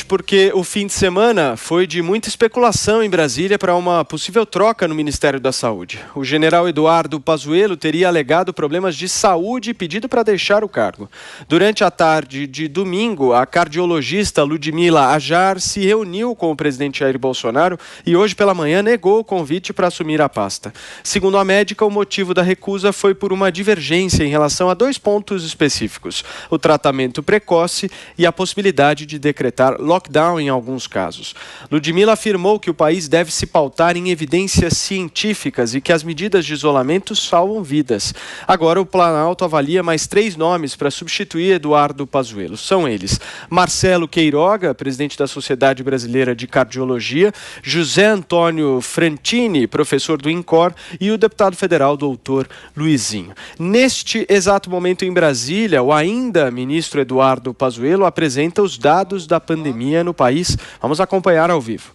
porque o fim de semana foi de muita especulação em Brasília para uma possível troca no Ministério da Saúde. O general Eduardo Pazuello teria alegado problemas de saúde e pedido para deixar o cargo. Durante a tarde de domingo, a cardiologista Ludmila Ajar se reuniu com o presidente Jair Bolsonaro e hoje pela manhã negou o convite para assumir a pasta. Segundo a médica, o motivo da recusa foi por uma divergência em relação a 2 pontos específicos: o tratamento precoce e a possibilidade de decretar lockdown em alguns casos. Ludmila afirmou que o país deve se pautar em evidências científicas e que as medidas de isolamento salvam vidas. Agora o Planalto avalia mais 3 nomes para substituir Eduardo Pazuello. São eles: Marcelo Queiroga, presidente da Sociedade Brasileira de Cardiologia, José Antônio Frantini, professor do INCOR, e o deputado federal doutor Luizinho. Neste exato momento em Brasília, o ainda ministro Eduardo Pazuello apresenta os dados da pandemia no país. Vamos acompanhar ao vivo.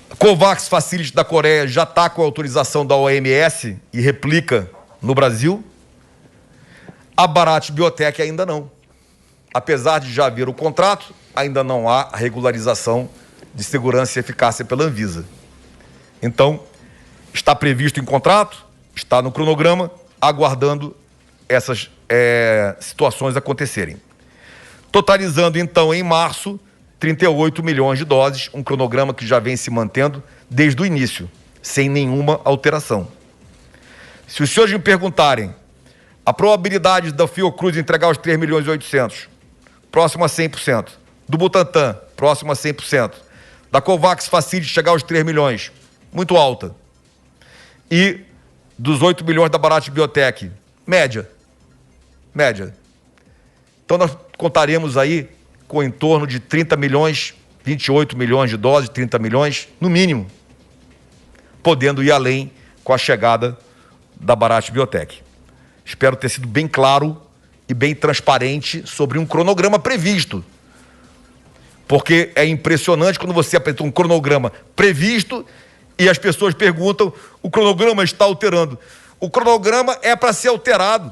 A COVAX Facility da Coreia já está com a autorização da OMS e replica no Brasil. A Bharat Biotech ainda não. Apesar de já haver o contrato, ainda não há a regularização de segurança e eficácia pela Anvisa. Então, está previsto em contrato, está no cronograma, aguardando essas situações acontecerem. Totalizando, então, em março, 38 milhões de doses, um cronograma que já vem se mantendo desde o início, sem nenhuma alteração. Se os senhores me perguntarem, a probabilidade da Fiocruz entregar os 3 milhões e 800, próximo a 100%, do Butantan, próximo a 100%, da COVAX Facility chegar aos 3 milhões, muito alta, e dos 8 milhões da Bharat Biotech, média. Então nós contaremos aí com em torno de 30 milhões, 28 milhões de doses, 30 milhões, no mínimo, podendo ir além com a chegada da Bharat Biotech. Espero ter sido bem claro e bem transparente sobre um cronograma previsto, porque é impressionante quando você apresenta um cronograma previsto e as pessoas perguntam: o cronograma está alterando. O cronograma é para ser alterado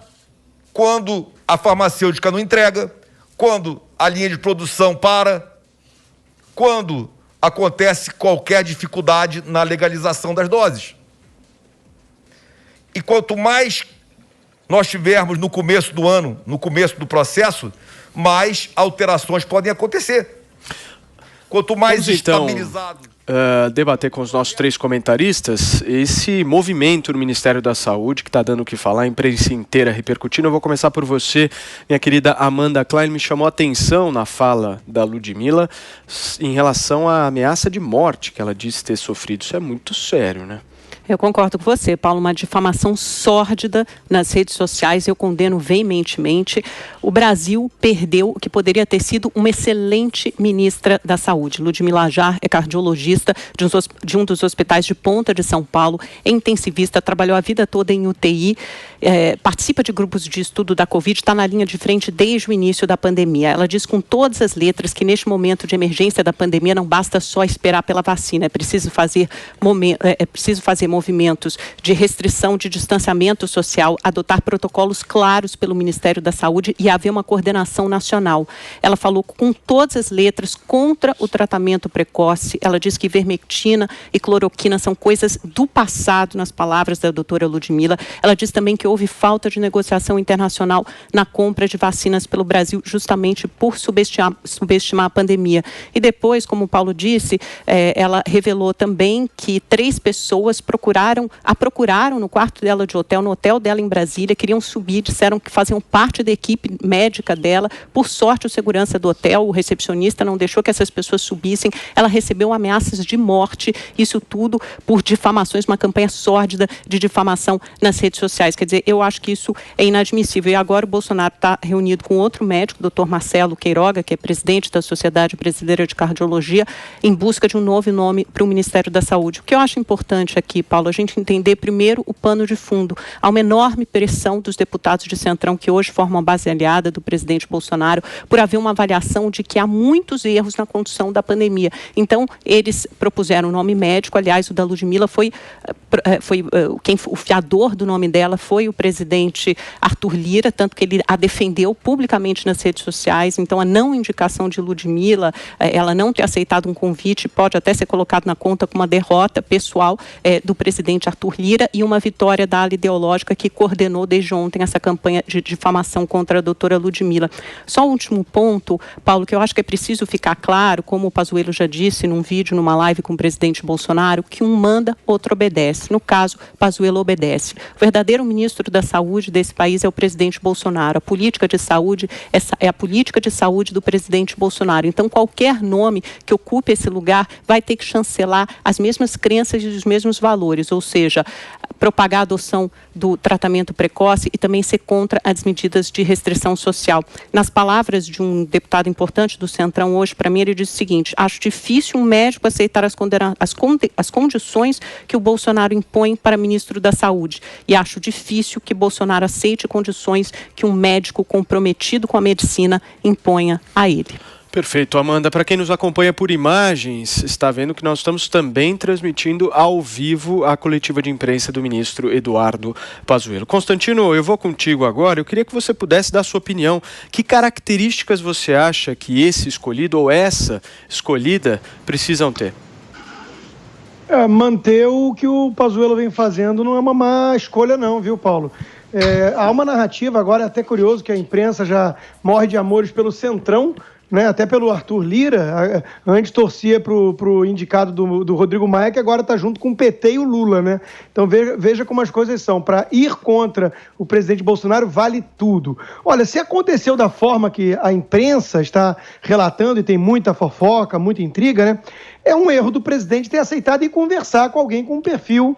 quando a farmacêutica não entrega, quando a linha de produção para, quando acontece qualquer dificuldade na legalização das doses. E quanto mais nós tivermos no começo do ano, no começo do processo, mais alterações podem acontecer. Quanto mais estabilizado... debater com os nossos 3 comentaristas esse movimento no Ministério da Saúde que está dando o que falar, a imprensa inteira repercutindo. Eu vou começar por você, minha querida Amanda Klein. Me chamou a atenção na fala da Ludmila em relação à ameaça de morte que ela disse ter sofrido. Isso é muito sério, né? Eu concordo com você, Paulo, uma difamação sórdida nas redes sociais, eu condeno veementemente. O Brasil perdeu o que poderia ter sido uma excelente ministra da Saúde. Ludmila Ajar é cardiologista de um dos hospitais de ponta de São Paulo, é intensivista, trabalhou a vida toda em UTI, participa de grupos de estudo da Covid, está na linha de frente desde o início da pandemia. Ela diz com todas as letras que neste momento de emergência da pandemia não basta só esperar pela vacina, é preciso fazer movimentos de restrição de distanciamento social, adotar protocolos claros pelo Ministério da Saúde e haver uma coordenação nacional. Ela falou com todas as letras contra o tratamento precoce. Ela diz que ivermectina e cloroquina são coisas do passado, nas palavras da doutora Ludmila. Ela diz também que houve falta de negociação internacional na compra de vacinas pelo Brasil, justamente por subestimar a pandemia. E depois, como o Paulo disse, ela revelou também que 3 pessoas a procuraram no quarto dela de hotel, no hotel dela em Brasília, queriam subir, disseram que faziam parte da equipe médica dela. Por sorte, o segurança do hotel, o recepcionista, não deixou que essas pessoas subissem. Ela recebeu ameaças de morte, isso tudo por difamações, uma campanha sórdida de difamação nas redes sociais. Quer dizer, eu acho que isso é inadmissível. E agora o Bolsonaro está reunido com outro médico, o Dr. Marcelo Queiroga, que é presidente da Sociedade Brasileira de Cardiologia, em busca de um novo nome para o Ministério da Saúde. O que eu acho importante aqui, Paulo, Paulo, a gente entender primeiro o pano de fundo. Há uma enorme pressão dos deputados de Centrão que hoje formam a base aliada do presidente Bolsonaro por haver uma avaliação de que há muitos erros na condução da pandemia. Então, eles propuseram o nome médico, aliás, o da Ludmilla o fiador do nome dela foi o presidente Arthur Lira, tanto que ele a defendeu publicamente nas redes sociais. Então, a não indicação de Ludmilla, ela não ter aceitado um convite, pode até ser colocado na conta como uma derrota pessoal do presidente Arthur Lira e uma vitória da ala ideológica que coordenou desde ontem essa campanha de difamação contra a doutora Ludmilla. Só o último ponto, Paulo, que eu acho que é preciso ficar claro, como o Pazuello já disse num vídeo, numa live com o presidente Bolsonaro, que um manda, outro obedece. No caso, Pazuello obedece. O verdadeiro ministro da Saúde desse país é o presidente Bolsonaro. A política de saúde é a política de saúde do presidente Bolsonaro. Então, qualquer nome que ocupe esse lugar vai ter que chancelar as mesmas crenças e os mesmos valores, ou seja, propagar a adoção do tratamento precoce e também ser contra as medidas de restrição social. Nas palavras de um deputado importante do Centrão hoje, para mim, ele disse o seguinte: acho difícil um médico aceitar as condições que o Bolsonaro impõe para ministro da Saúde. E acho difícil que Bolsonaro aceite condições que um médico comprometido com a medicina imponha a ele. Perfeito, Amanda. Para quem nos acompanha por imagens, está vendo que nós estamos também transmitindo ao vivo a coletiva de imprensa do ministro Eduardo Pazuello. Constantino, eu vou contigo agora. Eu queria que você pudesse dar sua opinião. Que características você acha que esse escolhido ou essa escolhida precisam ter? Manter o que o Pazuello vem fazendo não é uma má escolha não, viu, Paulo? Há uma narrativa, agora é até curioso que a imprensa já morre de amores pelo Centrão, né, até pelo Arthur Lira, antes torcia pro indicado do Rodrigo Maia, que agora está junto com o PT e o Lula, né? Então veja como as coisas são. Para ir contra o presidente Bolsonaro vale tudo. Olha, se aconteceu da forma que a imprensa está relatando, e tem muita fofoca, muita intriga, né? É um erro do presidente ter aceitado ir conversar com alguém com um perfil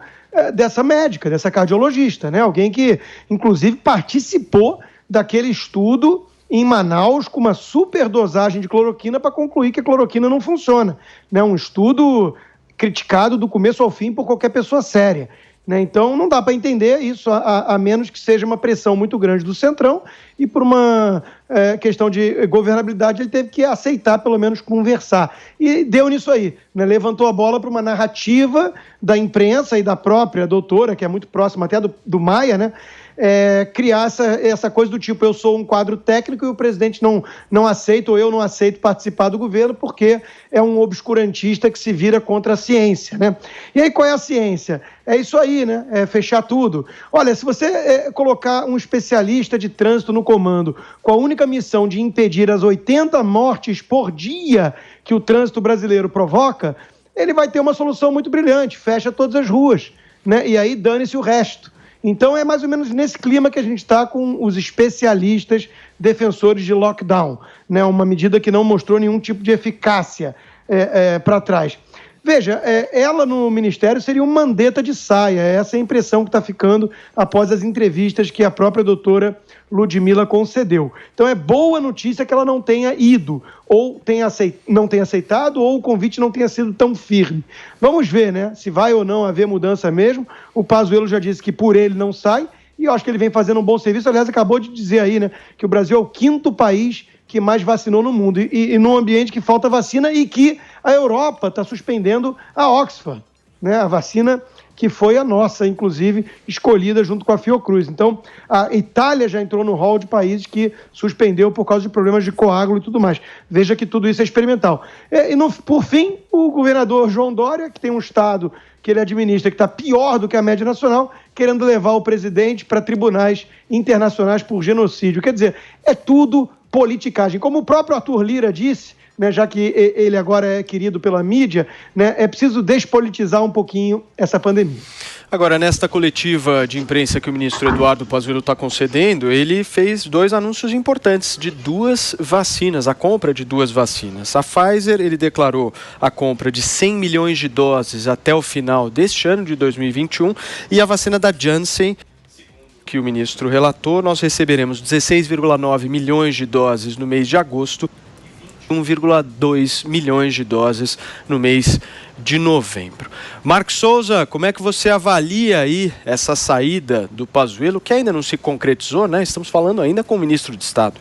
dessa médica, dessa cardiologista, né? Alguém que, inclusive, participou daquele estudo em Manaus com uma superdosagem de cloroquina para concluir que a cloroquina não funciona. Né? Um estudo criticado do começo ao fim por qualquer pessoa séria. Né? Então, não dá para entender isso, a menos que seja uma pressão muito grande do Centrão e por uma questão de governabilidade ele teve que aceitar, pelo menos, conversar. E deu nisso aí. Né? Levantou a bola para uma narrativa da imprensa e da própria doutora, que é muito próxima até do Maia, né? Criar essa coisa do tipo, eu sou um quadro técnico e o presidente não aceita, ou eu não aceito participar do governo porque é um obscurantista que se vira contra a ciência, né? E aí qual é a ciência? É isso aí, né? É fechar tudo. Olha, se você colocar um especialista de trânsito no comando com a única missão de impedir as 80 mortes por dia que o trânsito brasileiro provoca, ele vai ter uma solução muito brilhante, fecha todas as ruas, né? E aí dane-se o resto. Então é mais ou menos nesse clima que a gente está com os especialistas defensores de lockdown, né? Uma medida que não mostrou nenhum tipo de eficácia para trás. Veja, ela no Ministério seria uma mandeta de saia, essa é a impressão que está ficando após as entrevistas que a própria doutora Ludmilla concedeu. Então é boa notícia que ela não tenha ido, ou não tenha aceitado, ou o convite não tenha sido tão firme. Vamos ver, né, se vai ou não haver mudança mesmo. O Pazuello já disse que por ele não sai, e eu acho que ele vem fazendo um bom serviço. Aliás, acabou de dizer aí, né, que o Brasil é o 5º país que mais vacinou no mundo, e num ambiente que falta vacina e que a Europa está suspendendo a Oxford, né, a vacina que foi a nossa, inclusive, escolhida junto com a Fiocruz. Então, a Itália já entrou no hall de países que suspendeu por causa de problemas de coágulo e tudo mais. Veja que tudo isso é experimental. Por fim, o governador João Dória, que tem um estado que ele administra que está pior do que a média nacional, querendo levar o presidente para tribunais internacionais por genocídio. Quer dizer, é tudo politicagem. Como o próprio Arthur Lira disse, né, já que ele agora é querido pela mídia, né, é preciso despolitizar um pouquinho essa pandemia. Agora, nesta coletiva de imprensa que o ministro Eduardo Pazuello está concedendo, ele fez 2 anúncios importantes de 2 vacinas, a compra de 2 vacinas. A Pfizer, ele declarou a compra de 100 milhões de doses até o final deste ano, de 2021, e a vacina da Janssen, que o ministro relatou, nós receberemos 16,9 milhões de doses no mês de agosto, 1,2 milhões de doses no mês de novembro. Marcos Souza, como é que você avalia aí essa saída do Pazuello, que ainda não se concretizou, né? Estamos falando ainda com o ministro de Estado.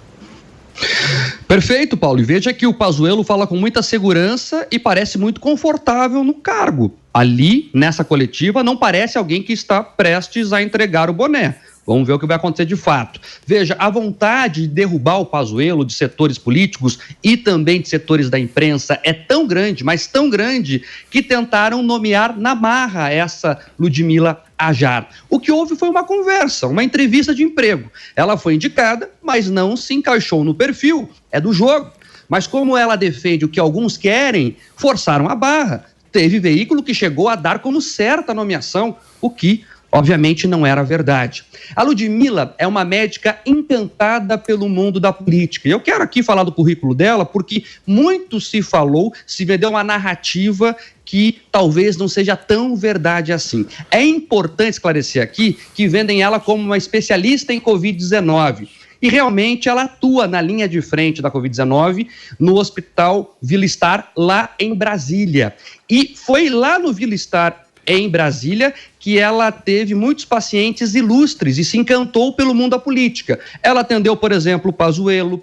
Perfeito, Paulo. E veja que o Pazuello fala com muita segurança e parece muito confortável no cargo. Ali, nessa coletiva, não parece alguém que está prestes a entregar o boné. Vamos ver o que vai acontecer de fato. Veja, a vontade de derrubar o Pazuello de setores políticos e também de setores da imprensa é tão grande, mas tão grande, que tentaram nomear na marra essa Ludmila Ajar. O que houve foi uma conversa, uma entrevista de emprego. Ela foi indicada, mas não se encaixou no perfil, é do jogo. Mas como ela defende o que alguns querem, forçaram a barra. Teve veículo que chegou a dar como certa a nomeação, o que obviamente não era verdade. A Ludmila é uma médica encantada pelo mundo da política. E eu quero aqui falar do currículo dela porque muito se falou, se vendeu uma narrativa que talvez não seja tão verdade assim. É importante esclarecer aqui que vendem ela como uma especialista em Covid-19. E realmente ela atua na linha de frente da Covid-19 no Hospital Vila Star, lá em Brasília. E foi lá no Vila Star, em Brasília, que ela teve muitos pacientes ilustres e se encantou pelo mundo da política. Ela atendeu, por exemplo, o Pazuello,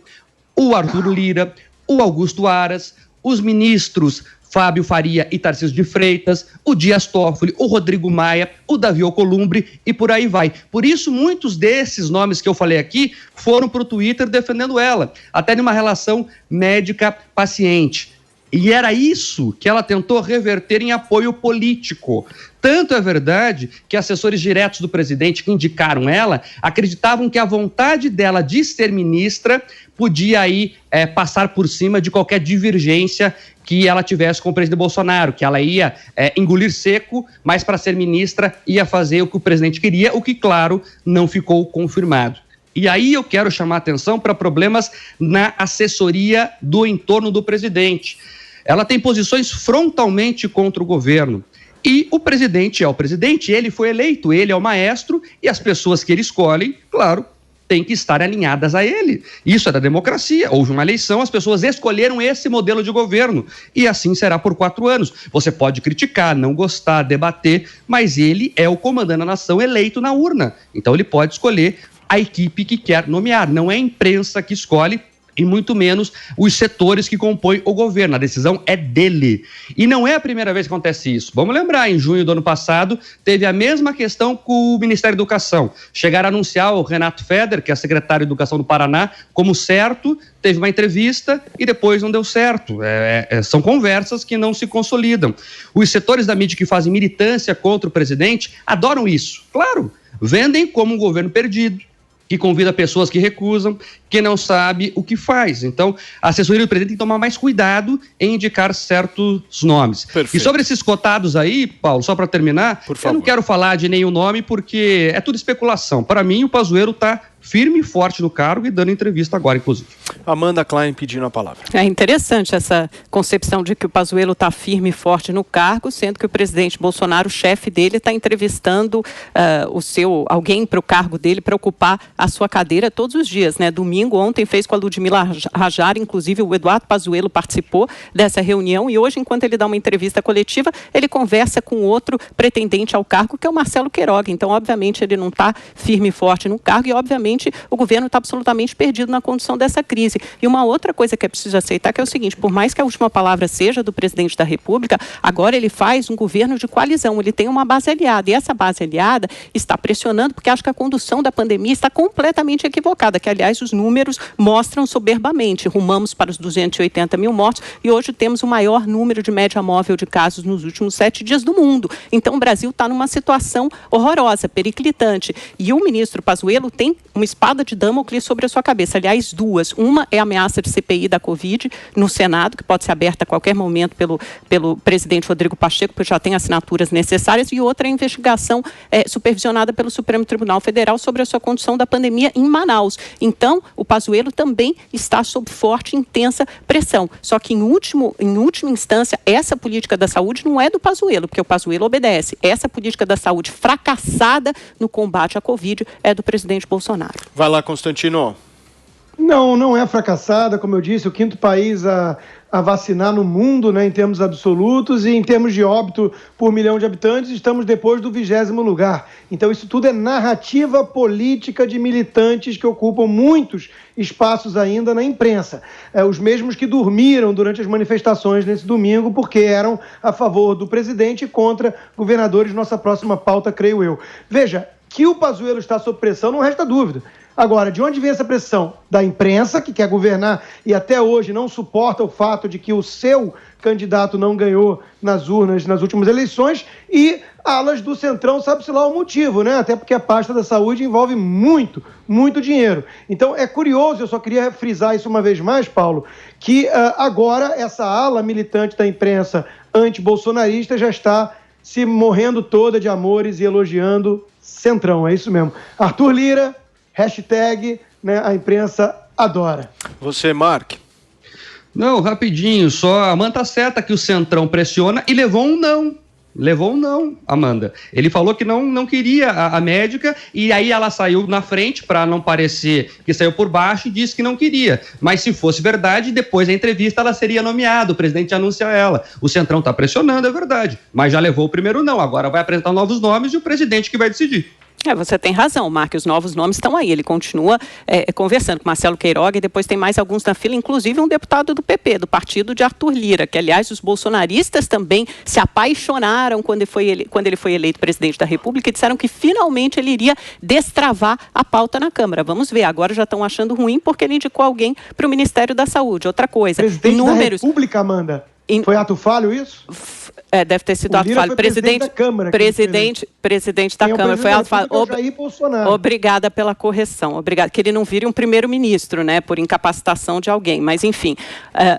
o Arthur Lira, o Augusto Aras, os ministros Fábio Faria e Tarcísio de Freitas, o Dias Toffoli, o Rodrigo Maia, o Davi Alcolumbre e por aí vai. Por isso, muitos desses nomes que eu falei aqui foram para o Twitter defendendo ela, até numa relação médica-paciente. E era isso que ela tentou reverter em apoio político. Tanto é verdade que assessores diretos do presidente que indicaram ela acreditavam que a vontade dela de ser ministra podia aí passar por cima de qualquer divergência que ela tivesse com o presidente Bolsonaro, que ela ia engolir seco, mas para ser ministra ia fazer o que o presidente queria, o que, claro, não ficou confirmado. E aí eu quero chamar a atenção para problemas na assessoria do entorno do presidente. Ela tem posições frontalmente contra o governo. E o presidente é o presidente, ele foi eleito, ele é o maestro, e as pessoas que ele escolhe, claro, têm que estar alinhadas a ele. Isso é da democracia. Houve uma eleição, as pessoas escolheram esse modelo de governo. E assim será por 4 anos. Você pode criticar, não gostar, debater, mas ele é o comandante da nação eleito na urna. Então ele pode escolher a equipe que quer nomear. Não é a imprensa que escolhe, e muito menos os setores que compõem o governo. A decisão é dele. E não é a primeira vez que acontece isso. Vamos lembrar, em junho do ano passado, teve a mesma questão com o Ministério da Educação. Chegaram a anunciar o Renato Feder, que é secretário de Educação do Paraná, como certo, teve uma entrevista e depois não deu certo. São conversas que não se consolidam. Os setores da mídia que fazem militância contra o presidente adoram isso. Claro, vendem como um governo perdido, que convida pessoas que recusam, que não sabe o que faz. Então, a assessoria do presidente tem que tomar mais cuidado em indicar certos nomes. Perfeito. E sobre esses cotados aí, Paulo, só para terminar, eu não quero falar de nenhum nome porque é tudo especulação. Para mim, o Pazuello está firme e forte no cargo e dando entrevista agora, inclusive. Amanda Klein pedindo a palavra. É interessante essa concepção de que o Pazuello está firme e forte no cargo, sendo que o presidente Bolsonaro, o chefe dele, está entrevistando alguém para o cargo dele, para ocupar a sua cadeira todos os dias, né? Domingo, ontem, fez com a Ludmila Ajar, inclusive o Eduardo Pazuello participou dessa reunião e hoje, enquanto ele dá uma entrevista coletiva, ele conversa com outro pretendente ao cargo, que é o Marcelo Queiroga. Então, obviamente, ele não está firme e forte no cargo e, obviamente, o governo está absolutamente perdido na condução dessa crise. E uma outra coisa que é preciso aceitar que é o seguinte, por mais que a última palavra seja do presidente da República, agora ele faz um governo de coalizão, ele tem uma base aliada, e essa base aliada está pressionando, porque acho que a condução da pandemia está completamente equivocada, que aliás os números mostram soberbamente, rumamos para os 280 mil mortos e hoje temos o maior número de média móvel de casos nos últimos 7 dias do mundo. Então o Brasil está numa situação horrorosa, periclitante, e o ministro Pazuello tem uma espada de Damocles sobre a sua cabeça. Aliás, duas. Uma é a ameaça de CPI da Covid no Senado, que pode ser aberta a qualquer momento pelo presidente Rodrigo Pacheco, porque já tem assinaturas necessárias, e outra é a investigação supervisionada pelo Supremo Tribunal Federal sobre a sua condução da pandemia em Manaus. Então, o Pazuello também está sob forte e intensa pressão. Só que, em última instância, essa política da saúde não é do Pazuello, porque o Pazuello obedece. Essa política da saúde fracassada no combate à Covid é do presidente Bolsonaro. Vai lá, Constantino. Não, não é fracassada, como eu disse, o 5º país a vacinar no mundo, né, em termos absolutos, e em termos de óbito por milhão de habitantes, estamos depois do 20º lugar. Então isso tudo é narrativa política de militantes que ocupam muitos espaços ainda na imprensa. Os mesmos que dormiram durante as manifestações nesse domingo, porque eram a favor do presidente e contra governadores, nossa próxima pauta, creio eu. Veja, que o Pazuello está sob pressão, não resta dúvida. Agora, de onde vem essa pressão? Da imprensa, que quer governar e até hoje não suporta o fato de que o seu candidato não ganhou nas urnas nas últimas eleições, e alas do Centrão, sabe-se lá o motivo, né? Até porque a pasta da saúde envolve muito, muito dinheiro. Então, é curioso, eu só queria frisar isso uma vez mais, Paulo, que agora essa ala militante da imprensa anti-bolsonarista já está se morrendo toda de amores e elogiando Centrão, é isso mesmo. Arthur Lira... Hashtag, né, a imprensa adora. Você, Mark? Não, rapidinho, só a Amanda certa que o Centrão pressiona e levou um não. Levou um não, Amanda. Ele falou que não queria a médica e aí ela saiu na frente para não parecer que saiu por baixo e disse que não queria. Mas se fosse verdade, depois da entrevista ela seria nomeada, o presidente anuncia ela. O Centrão está pressionando, é verdade, mas já levou o primeiro não. Agora vai apresentar novos nomes e o presidente que vai decidir. Você tem razão, Mark, os novos nomes estão aí. Ele continua conversando com Marcelo Queiroga e depois tem mais alguns na fila, inclusive um deputado do PP, do partido de Arthur Lira, que, aliás, os bolsonaristas também se apaixonaram quando ele foi eleito presidente da República e disseram que finalmente ele iria destravar a pauta na Câmara. Vamos ver, agora já estão achando ruim porque ele indicou alguém para o Ministério da Saúde. Outra coisa, presidente da República, Amanda? Foi ato falho isso? Deve ter sido ato falho. Presidente da Câmara. Presidente da Câmara foi ato falho. Obrigada pela correção. Obrigada. Que ele não vire um primeiro-ministro, né? Por incapacitação de alguém. Mas, enfim,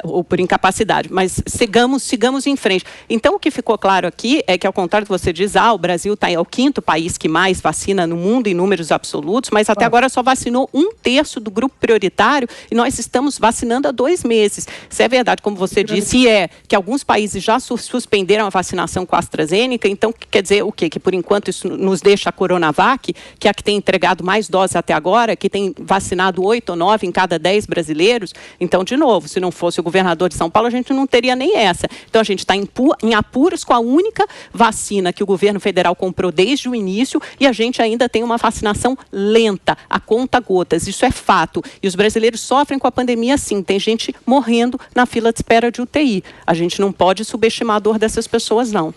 ou por incapacidade. Mas sigamos em frente. Então, o que ficou claro aqui é que, ao contrário do que você diz, o Brasil é o 5º país que mais vacina no mundo em números absolutos, mas até agora só vacinou 1/3 do grupo prioritário e nós estamos vacinando há 2 meses. Se é verdade, como você disse, que alguns países já suspenderam a vacinação com a AstraZeneca, então quer dizer o quê? Que por enquanto isso nos deixa a Coronavac, que é a que tem entregado mais doses até agora, que tem vacinado 8 ou 9 em cada 10 brasileiros. Então, de novo, se não fosse o governador de São Paulo, a gente não teria nem essa. Então, a gente está em apuros com a única vacina que o governo federal comprou desde o início e a gente ainda tem uma vacinação lenta, a conta-gotas. Isso é fato. E os brasileiros sofrem com a pandemia, sim. Tem gente morrendo na fila de espera de UTI. A gente não pode subestimar a dor dessas pessoas, não.